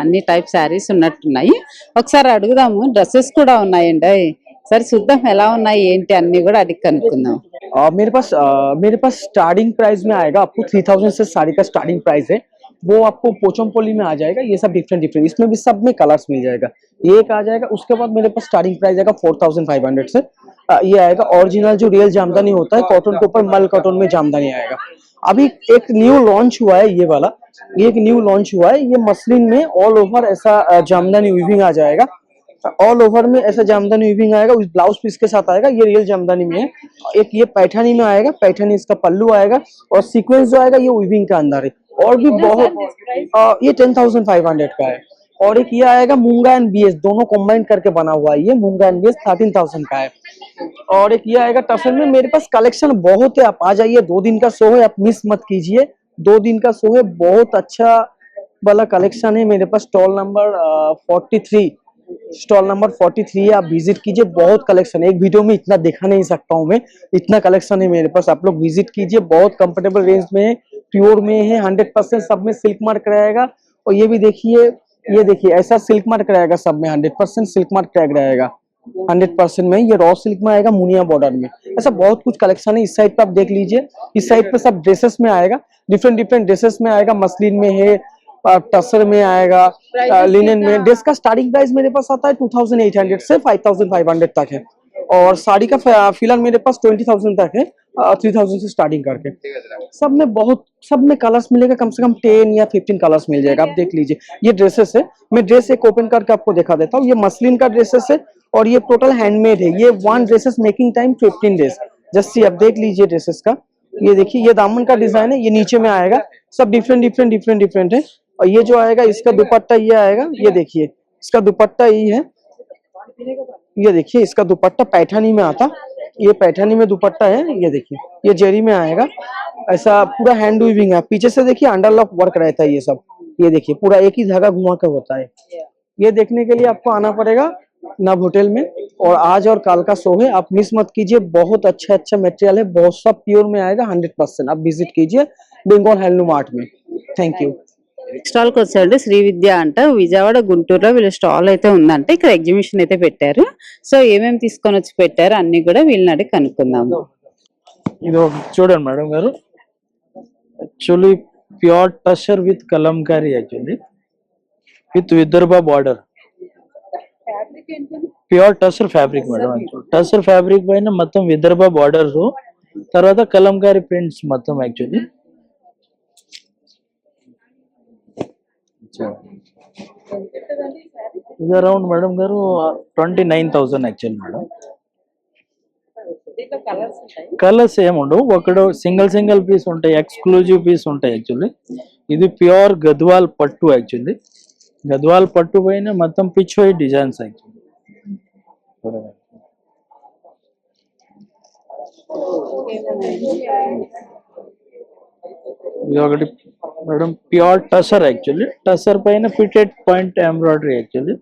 అన్ని type saris ఉన్నట్టున్నాయి. ఒకసారి అడుగుదాము. డ్రెస్సెస్ కూడా ఉన్నాయండి, సరే చూద్దాం ఎలా ఉన్నాయి ఏంటి అన్ని కూడా అడిగి కనుక్కుందాం. मेरे पास स्टार्टिंग प्राइस में आएगा आपको 3,000 से साड़ी का स्टार्टिंग प्राइस है, वो आपको पोचमपल्ली में आ जाएगा. ये सब डिफरेंट, इसमें भी सब में कलर्स मिल जाएगा. ये एक आ जाएगा. उसके बाद मेरे पास स्टार्टिंग प्राइस आएगा 4,500 से. ये आएगा ओरिजिनल जो रियल जामदानी होता है, कॉटन के ऊपर मल कॉटन में जामदानी आएगा. अभी एक न्यू लॉन्च हुआ है ये वाला, ये एक न्यू लॉन्च हुआ है. ये मसलिन में ऑल ओवर ऐसा जामदानी वीविंग आ जाएगा. ऑल ओवर में ऐसा जामदानी वीविंग आएगा, उस ब्लाउज पीस के साथ आएगा. ये रियल जामदानी में है. एक ये पैठानी में आएगा, पैठानी इसका पल्लू आएगा और सीक्वेंस जो आएगा ये वीविंग का अंदर है. और भी बहुत ये 10,500 का है. और एक ये आएगा मूंगा एंड बीएस दोनों कंबाइन करके बना हुआ है. ये मूंगा एंड बीएस 13,000 का है. और एक ये आएगा टफन में. मेरे पास कलेक्शन बहुत है, आप आ जाइए. 2 दिन का शो है, आप मिस मत कीजिए. 2 दिन का शो है, बहुत अच्छा वाला कलेक्शन है मेरे पास. स्टॉल नंबर 43 है, आप विजिट कीजिए. बहुत कलेक्शन है, एक वीडियो में इतना दिखा नहीं सकता हूँ मैं, इतना कलेक्शन है मेरे पास. आप लोग विजिट कीजिए. बहुत कंफर्टेबल रेंज में है, प्योर में है, 100% सब में सिल्क मार्क रहेगा. और ये भी देखिए, ये देखिए ऐसा सिल्क मार्क रहेगा सब में, 100% सिल्क मार्क टैग रहेगा 100% में. ये रॉ सिल्क में आएगा मुनिया बॉर्डर में. ऐसा बहुत कुछ कलेक्शन है। इस साइड पे आप देख लीजिए, इस साइड पे सब ड्रेसेस में आएगा, डिफरेंट डिफरेंट ड्रेसेस में आएगा, मसलिन में है, टसर में आएगा, लिनन में। ड्रेस का स्टार्टिंग प्राइस मेरे पास आता है 2800 से 5500 तक है, और साड़ी का फिलहाल मेरे पास 20,000 तक है, 3000 से स्टार्टिंग करके। सब में कलर्स मिलेगा, कम से कम 10 या 15 कलर्स मिल जाएगा। आप देख लीजिए, ये ड्रेसेस है, मैं ड्रेस एक ओपन करके आपको दिखा देता हूँ। ये मसलिन का ड्रेसेस है और ये टोटल हैंडमेड है। ये 1 dresses making time 15 days. Just आप देख लीजिए ड्रेसेस का, ये देखिए, ये दामन का डिजाइन है, ये नीचे में आएगा, सब डिफरेंट है। और ये जो आएगा, इसका दुपट्टा ये आएगा, ये देखिए, इसका दुपट्टा ये है, ये देखिए, इसका दुपट्टा पैठानी में आता, ये पैठानी में दुपट्टा है, ये देखिए, ये जेरी में आएगा, ऐसा पूरा हैंड वीविंग है। पीछे से देखिए अंडरलॉक वर्क रहता है, ये सब, ये देखिए, पूरा एक ही धागा घुमा कर होता है। ये देखने के लिए आपको आना पड़ेगा नव होटल में, और आज और कल का शो है, आप मिस मत कीजिए। बहुत अच्छा मटेरियल है, बहुत सब प्योर में आएगा 100%। आप विजिट कीजिए बंगाल हैंडलूम आर्ट में। Thank you. స్టాల్ కి వచ్చాడు శ్రీ విద్య అంట, విజయవాడ గుంటూరులో వీళ్ళ స్టాల్ అయితే ఉందంటే, ఇక్కడ ఎగ్జిబిషన్ అయితే పెట్టారు. సో ఏమేమి తీసుకొని వచ్చి పెట్టారు అన్ని కూడా వీళ్ళని అడిగి కనుక్కుందాము. ఇది చూడండి మేడం గారు, actually pure tussar with Kalamkari, actually with Vidarbha border. Pure tussar fabric madam, tussar fabric పైన మొత్తం విదర్భ బార్డర్స్, తర్వాత కలంకారీ ప్రింట్స్ మొత్తం. యాక్చువల్లీ ఇది అరౌండ్ మేడం గారు 29,000 యాక్చువల్ మేడం. కలర్స్ ఏముండవు, ఒకడు సింగిల్ పీస్ ఉంటాయి, ఎక్స్క్లూజివ్ పీస్ ఉంటాయి. యాక్చువల్లీ ఇది ప్యూర్ గద్వాల్ పట్టు. యాక్చువల్లీ గద్వాల్ పట్టు పైన మొత్తం పిచ్ వైట్ డిజైన్స్. యాక్చువల్లీ ఇది ఒకటి madam, pure tussar. Actually tussar పైన fitted point embroidery. Actually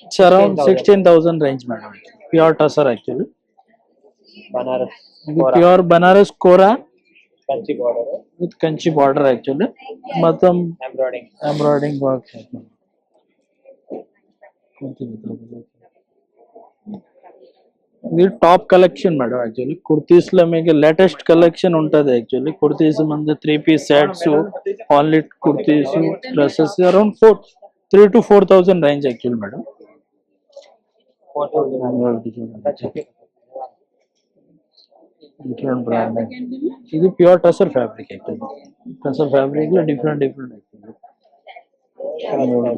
it's around 16,000 range madam. Pure tussar. Actually ఇది pure Banaras kora with Kanchi border. Actually మొత్తం ఎంబ్రాయిడింగ్ వర్క్. ఇది top collection madam. Actually kurtis లో మీకు లేటెస్ట్ కలెక్షన్ ఉంటది. యాక్చువల్లీ కుర్తీస్ మంది 3 piece sets, only kurtis, dresses around 3,000 to 4,000 range. Actually madam ఇది pure tussar fabric. Actually tussar fabric లో different.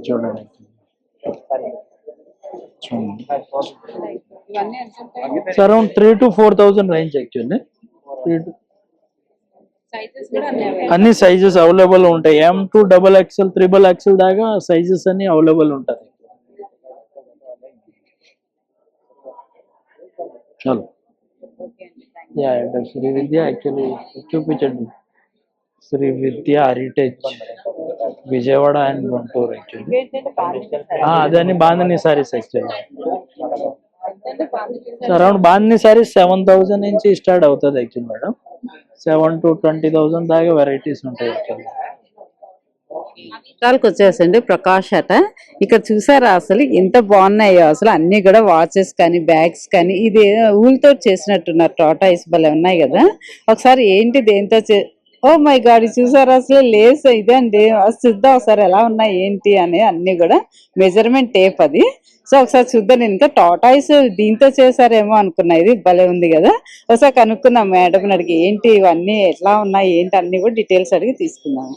చూడండి, అరౌండ్ 3,000 to 4,000 రేంజ్. యాక్చువల్లీ అన్ని సైజెస్ అవైలబుల్ ఉంటాయి. M to XXL, XXL దాకా సైజెస్ అన్ని అవైలబుల్ ఉంటాయి. చలో శ్రీ విద్య. యాక్చువల్లీ చూపించండి, Sri Vidya heritage Vijayawada and Guntur. Actually అదని bandhani sarees. Actually around bandhani sarees 7,000 నుంచి స్టార్ట్ అవుతుంది. యాక్చువల్లీ మేడం 7 to 20,000 దాకా వెరైటీస్ ఉంటాయి. యాక్చువల్లీ స్టాల్కి వచ్చేసండి ప్రకాష్ అట. ఇక్కడ చూసారా అసలు ఎంత బాగున్నాయో, అసలు అన్ని కూడా వాచెస్ కానీ బ్యాగ్స్ కానీ, ఇది ఊళ్ళతో చేసినట్టున్నారు. టాటాయిస్ భలే ఉన్నాయి కదా. ఒకసారి ఏంటి దేంతో ఓ మై గాడ్, చూసారా అసలు లేస్ ఇదండి. చూద్దాం ఒకసారి ఎలా ఉన్నాయి ఏంటి అని. అన్ని కూడా మెజర్మెంట్ టేప్ అది. సో ఒకసారి చూద్దాం. నేను ఇంకా టాటాయిస్ దీంతో చేశారేమో అనుకున్నా. ఇది భలే ఉంది కదా. ఒకసారి కనుక్కున్నాం మేడం అడిగి, ఏంటి ఇవన్నీ ఎట్లా ఉన్నాయి ఏంటి అన్ని కూడా డీటెయిల్స్ అడిగి తీసుకున్నాము.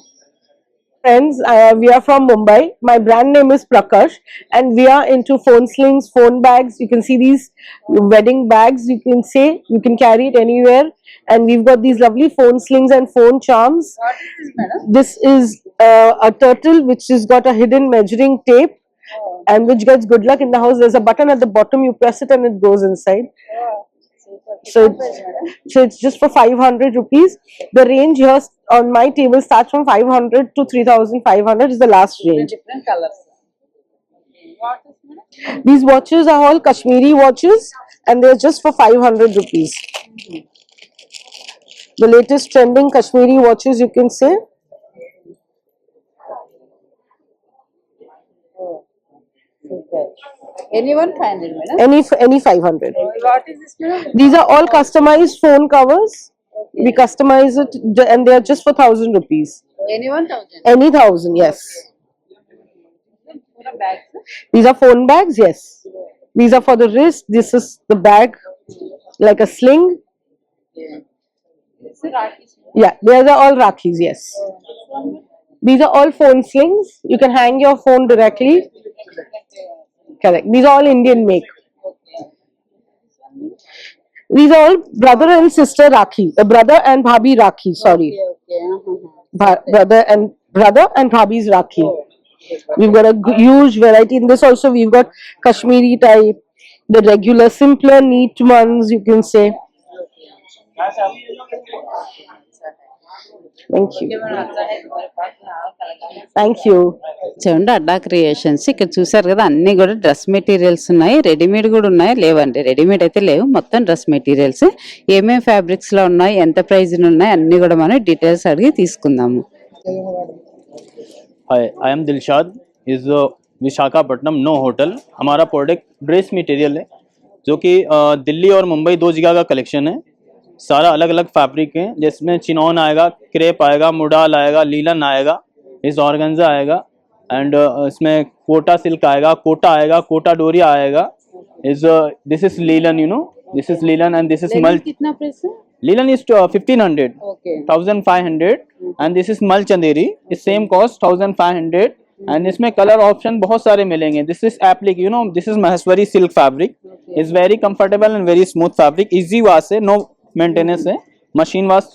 Friends, we are from Mumbai. My brand name is Prakash, and we are into phone slings, phone bags. You can see these wedding bags. You can say you can carry it anywhere, and we've got these lovely phone slings and phone charms. This is a turtle which has got a hidden measuring tape, and which gets good luck in the house. There's a button at the bottom. You press it and it goes inside. So it's just for 500 rupees. The range here on my table starts from 500 to 3,500 is the last range. Different colors. These watches are all Kashmiri watches, and they're just for 500 rupees. The latest trending Kashmiri watches, you can say. Anyone 500, madam? Any 500. What is this, madam? These are all customized phone covers. We customize it and they are just for 1,000 rupees. Anyone 1000? Any 1,000, yes. These are phone bags, yes. These are for the wrist. This is the bag, like a sling. Yeah, these are all Rakhis, yes. These are all phone slings. You can hang your phone directly. Correct. These are all Indian make. These are all brother and sister Rakhi. Brother and Bhabhi Rakhi, sorry. Brother and Bhabhi's Rakhi. We've got a huge variety in this also. We've got Kashmiri type, the regular, simpler, neat ones, you can say. Thank you. Thank you. చూడండి అడ్డా creations ఇక్కడ చూసారు కదా, అన్ని కూడా dress materials ఉన్నాయి. Readymade కూడా ఉన్నాయి, లేవండి రెడీమేడ్ అయితే లేవు, మొత్తం డ్రెస్ మెటీరియల్స్. ఏమేమి ఫ్యాబ్రిక్స్ లో ఉన్నాయి, ఎంత ప్రైస్ ఉన్నాయి, అన్ని కూడా మనం డీటెయిల్స్ అడిగి తీసుకుందాము. Hi I am Dilshad is Visakhapatnam no hotel. हमारा प्रोडक्ट ड्रेस मटेरियल है जो कि दिल्ली और मुंबई 2 जगह का कलेक्शन है। सारा अलग अलग फैब्रिक है जिसमें चिनॉन आएगा, क्रेप आएगा, मुडाल आएगा, लीलन आएगा, इस ऑर्गेन्जा आएगा एंड इसमें कोटा सिल्क आएगा, कोटा आएगा, कोटा डोरिया आएगा। Is this is linen, you know this is linen and this is mul. कितना प्राइस है? Lilan is 1500, Okay. 1500 and this is mal chanderi is same cost 1500 and इसमें कलर ऑप्शन बहुत सारे मिलेंगे। This is applique, you know this is Maheshwari silk fabric, is very comfortable and very smooth fabric, easy wash है, no maintenance है, machine wash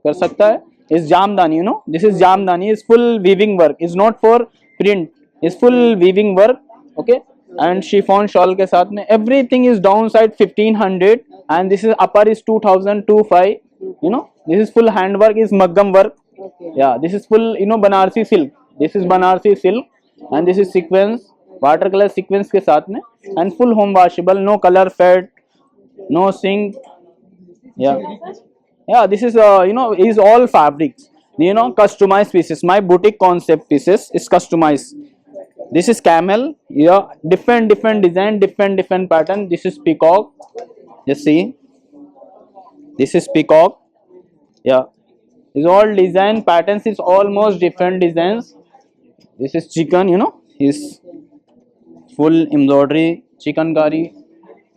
कर सकता है। Is jamdani, you know this is jamdani, is full weaving work, is not for print, is full weaving work, okay. And chiffon shawl के साथ में everything is down side 1500 and this is upper is 2025, you know this is full hand work, is maggam work, yeah, this is full, you know, Banarsi silk, this is Banarsi silk and this is sequence, watercolor sequence के साथ में and full home washable, no color fade, no sink, yeah this is you know is all fabrics, you know, customized pieces. My boutique concept pieces is customized. This is camel, yeah, different design, different pattern. This is peacock, just see, this is peacock, yeah, is all design patterns is almost different designs. This is chicken, you know, is full embroidery chikankari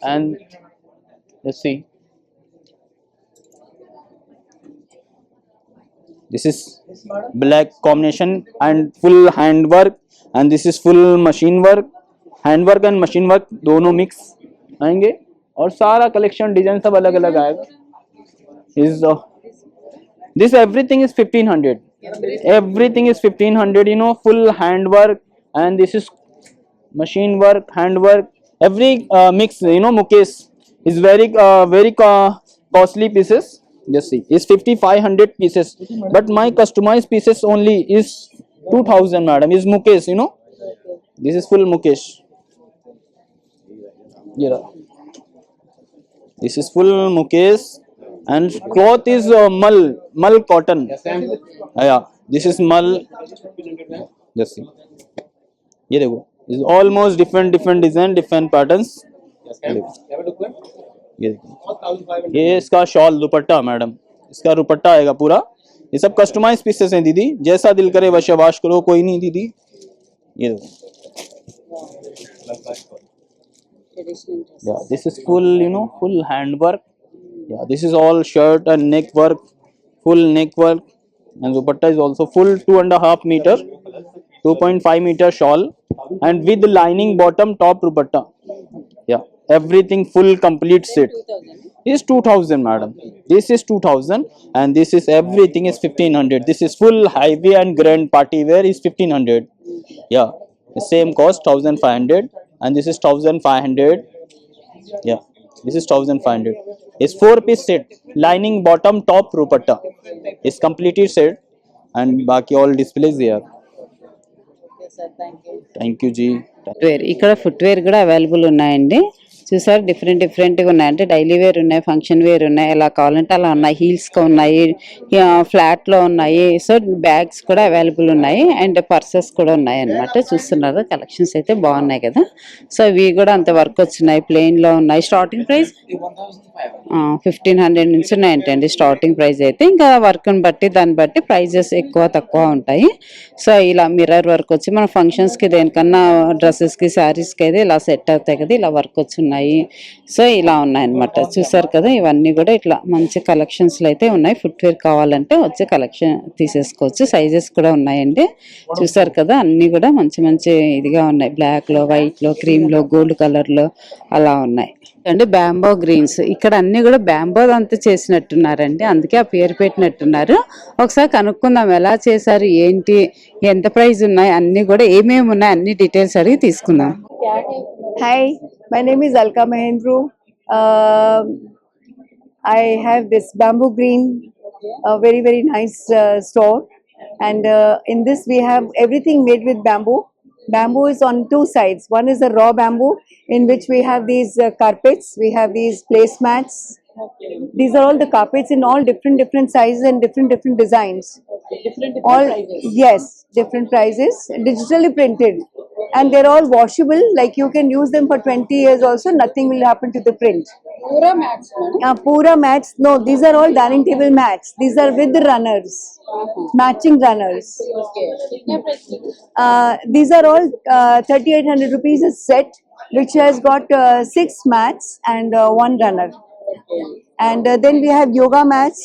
and let's see, this is black combination and full hand work and this is full machine work, hand work and machine work दोनों mix आएंगे और सारा collection design सब अलग अलग आएगा। Is this everything is 1500, everything is 1500, you know, full hand work and this is machine work, hand work, every mix, you know, Mukesh is very costly pieces. Just see, is 5500 pieces but my customized pieces only is 2000 madam, is Mukesh, you know, this is full Mukesh, yeah. This is full Mukesh and cloth is mal cotton, yeah, this is mal, just see, ये देखो, is almost different design, different patterns, ये इसका shawl दुपट्टा madam, इसका दुपट्टा आएगा पूरा, ये सब customise pieces हैं दीदी, जैसा दिल करे वैसे वाश करो, कोई नहीं दीदी, ये देखो, yeah, this is full, you know, full hand work, yeah, this is all shirt and neck work, full neck work and dupatta is also full 2.5 meter, 2.5 meter shawl and with lining bottom top dupatta, yeah, everything full complete set is 2000 madam, this is 2000 and this is everything is 1500, this is full heavy and grand party wear is 1500, yeah, the same cost 1500 and this is 1500, yeah, this is 1500, is 4-piece set, lining bottom top dupatta is completely set and baki all displays there. Thank you ji. Footwear, ఇక్కడ footwear కూడా available ఉన్నాయండి. చూసారు డిఫరెంట్గా ఉన్నాయి, అంటే daily wear ఉన్నాయి, function wear ఉన్నాయి, ఎలా కావాలంటే అలా ఉన్నాయి. హీల్స్గా ఉన్నాయి, ఫ్లాట్లో ఉన్నాయి. సో బ్యాగ్స్ కూడా అవైలబుల్ ఉన్నాయి అండ్ పర్సెస్ కూడా ఉన్నాయి అన్నమాట. చూస్తున్నారు కలెక్షన్స్ అయితే బాగున్నాయి కదా. సో ఇవి కూడా అంత వర్క్ వచ్చినాయి, ప్లెయిన్లో ఉన్నాయి. స్టార్టింగ్ ప్రైస్ 1500 నుంచి ఉన్నాయంటండి స్టార్టింగ్ ప్రైస్ అయితే. ఇంకా వర్క్ని బట్టి దాన్ని బట్టి ప్రైజెస్ ఎక్కువ తక్కువ ఉంటాయి. సో ఇలా మిర్రర్ వర్క్ వచ్చి మన ఫంక్షన్స్కి దేనికన్నా డ్రెస్సెస్కి శారీస్కి అయితే ఇలా సెట్ అవుతాయి కదా, ఇలా వర్క్ వచ్చి ఉన్నాయి. సో ఇలా ఉన్నాయన్నమాట. చూసారు కదా, ఇవన్నీ కూడా ఇట్లా మంచి కలెక్షన్స్లో అయితే ఉన్నాయి. ఫుట్వేర్ కావాలంటే వచ్చే కలెక్షన్ తీసేసుకోవచ్చు. సైజెస్ కూడా ఉన్నాయండి. చూసారు కదా, అన్నీ కూడా మంచి మంచి ఇదిగా ఉన్నాయి. బ్లాక్లో, వైట్లో, క్రీమ్లో, గోల్డ్ కలర్లో అలా ఉన్నాయి అండి. బ్యాంబో గ్రీన్స్ ఇక్కడ అన్ని కూడా బ్యాంబో అంతా చేసినట్టున్నారండి, అందుకే ఆ పేరు పెట్టినట్టున్నారు. ఒకసారి కనుక్కుందాం ఎలా చేశారు, ఏంటి, ఎంత ప్రైస్ ఉన్నాయి, అన్ని కూడా ఏమేమి ఉన్నాయి అన్ని డీటెయిల్స్ అడిగి తీసుకుందాం. Hi, my name is Alka Mahendru. I have this bamboo green, very nice store, and in this we have everything made with bamboo. Bamboo is on two sides. One is a raw bamboo in which we have these carpets, we have these placemats. These are all the carpets in all different sizes and different designs. Different All prices. yes, different prices, digitally printed, and they're all washable. Like you can use them for 20 years also, nothing will happen to the print. Pura mats, Pura mats. No, these are all dining table mats. These are with the runners, matching runners. These are all 3800 rupees a set, which has got 6 mats and 1 runner. And then we have yoga mats.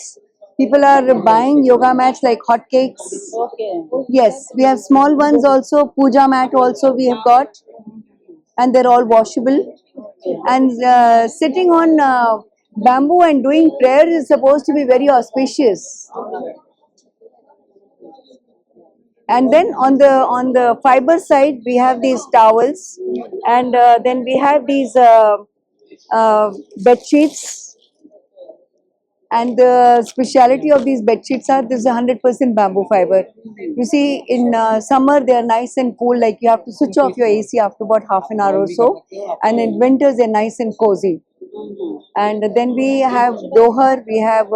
People are buying yoga mats like hotcakes. Yes, we have small ones also. Puja mat also we have got, and they're all washable. And sitting on bamboo and doing prayer is supposed to be very auspicious. And then on the fiber side we have these towels, and then we have these bed sheets. And the speciality of these bed sheets are this is 100% bamboo fiber. You see, in summer they are nice and cool, like you have to switch off your AC after about half an hour or so, and in winters they're nice and cozy. And then we have dohar, we have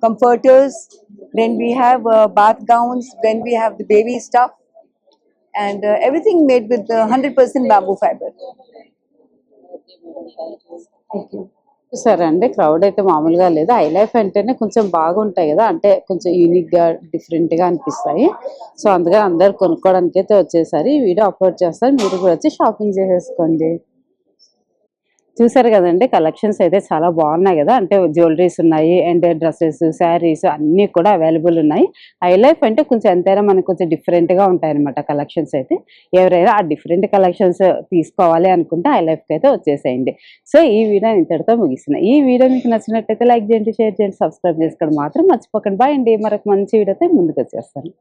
comforters, then we have bath gowns, then we have the baby stuff, and everything made with 100% bamboo fiber. Thank you. సరే అండి, crowd అయితే మామూలుగా లేదు. I life అంటేనే కొంచెం బాగుంటాయి కదా, అంటే కొంచెం యూనిక్గా డిఫరెంట్గా అనిపిస్తాయి. సో అందుకని అందరు కొనుక్కోవడానికి అయితే వచ్చేసరి ఈ వీడియో అప్లోడ్ చేస్తారు, మీరు కూడా వచ్చి షాపింగ్ చేసేసుకోండి. చూసారు కదండి, కలెక్షన్స్ అయితే చాలా బాగున్నాయి కదా. అంటే జ్యువెలరీస్ ఉన్నాయి అండ్ డ్రెస్సెస్, శారీస్ అన్నీ కూడా అవైలబుల్ ఉన్నాయి. ఐ లైఫ్ అంటే కొంచెం ఎంతైనా మనకు కొంచెం డిఫరెంట్గా ఉంటాయి అనమాట కలెక్షన్స్ అయితే. ఎవరైనా ఆ డిఫరెంట్ కలెక్షన్స్ తీసుకోవాలి అనుకుంటే ఐ లైఫ్కి అయితే వచ్చేసేయండి. సో ఈ వీడియో ఇంతటితో ముగిస్తున్నాయి. ఈ వీడియో మీకు నచ్చినట్టయితే లైక్ చేయండి, షేర్ చేయండి, సబ్స్క్రైబ్ చేసుకోవడం మాత్రం మర్చిపోకండి. బాయ్ అండి, మరొక మంచి వీడియోతో ముందుకు వచ్చేస్తాను.